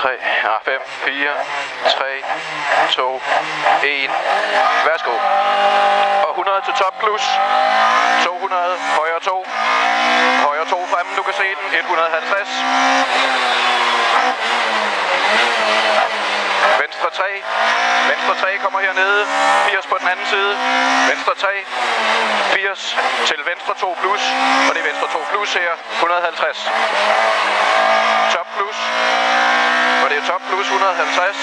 5, 4, 3, 2, 1. Værsgo. Og 100 til top plus. 200, højre 2. Højre 2 fremme, du kan se den. 150. Venstre 3. Venstre 3 kommer hernede. 80 på den anden side. Venstre 3. 80 til venstre 2 plus. Og det er venstre 2 plus her. 150. Top plus. Og det er top plus 150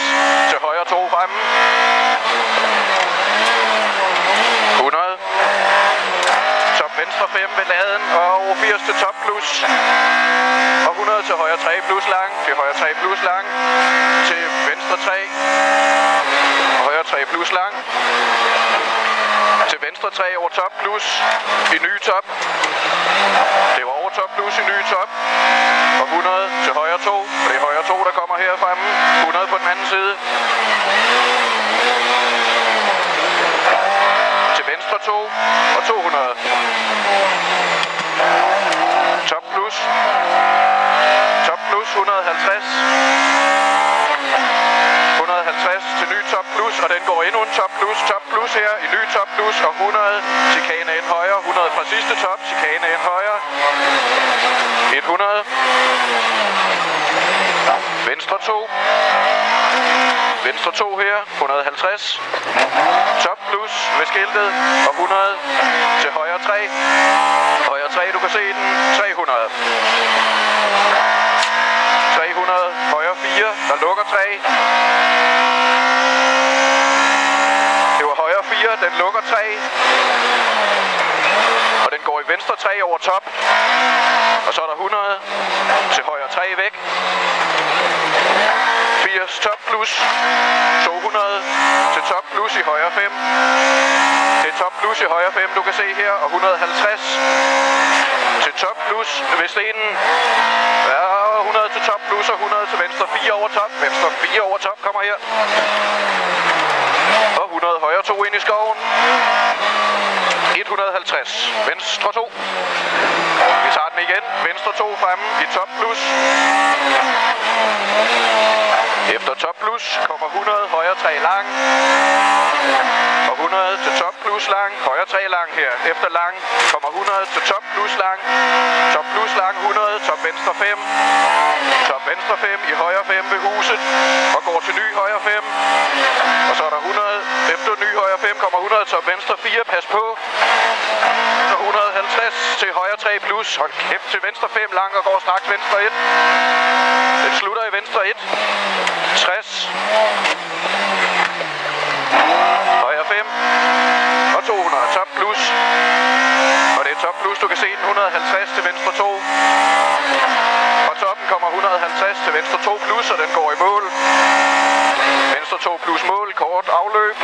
til højre 2 fremme. 100. Top venstre 5 ved laden og 80 til top plus. Og 100 til højre 3 plus lang. Til højre 3 plus lang. Til venstre 3. Højre 3 plus lang. Til venstre 3 over top plus. I ny top. Det var over top plus i ny top. Og 100 til højre 2. Og det er højre 2, der kommer her fremme. 100 på den anden side. Til venstre 2 og 200. Top plus. Top plus 150. 150 til ny top plus, og den går endnu en top plus her i ny top plus, og 100, chikane ind højre, 100 fra sidste top, chikane ind højre, 100, venstre 2, venstre 2 her, 150, top plus ved skiltet, og 100 til højre 3, højre 3, du kan se den, 300. 300, højre 4, der lukker 3. Det var højre 4, den lukker 3. Og den går i venstre 3 over top. Og så er der 100 til højre 3 væk. 80 top plus. 200 til top plus i højre 5. Det er top plus i højre 5, du kan se her. Og 150 til top plus ved stenen. Ja, 100 til top plus og 100 til venstre 4 over top. Venstre 4 over top kommer her. Og 100 højre 2 ind i skoven. 150. Venstre 2. Vi tager den igen. Venstre 2 fremme i top plus. Efter top plus kommer 100 højre 3 lang. Og 100 til top plus lang. Højre 3 lang her. Efter lang kommer 100 til top plus lang. Top plus lang 100. Top venstre 5. Top venstre 5 i højre 5 ved huset. Og går til ny højre 5. Og så er der 100. Efter ny højre 5 kommer 100 top venstre 4. Pas på. Og 150 til højre 3 plus. Hold kæft til venstre 5 lang og går straks venstre 1. Den slutter i venstre 1. 60. Højre 5. Og 200. Top plus. Og det er top plus. Du kan se den 150 til venstre 2. Fra toppen kommer 150 til venstre 2 plus, og den går i mål. Venstre 2 plus mål. Kort afløb.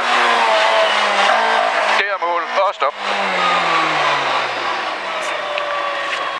Det er mål. Og stop.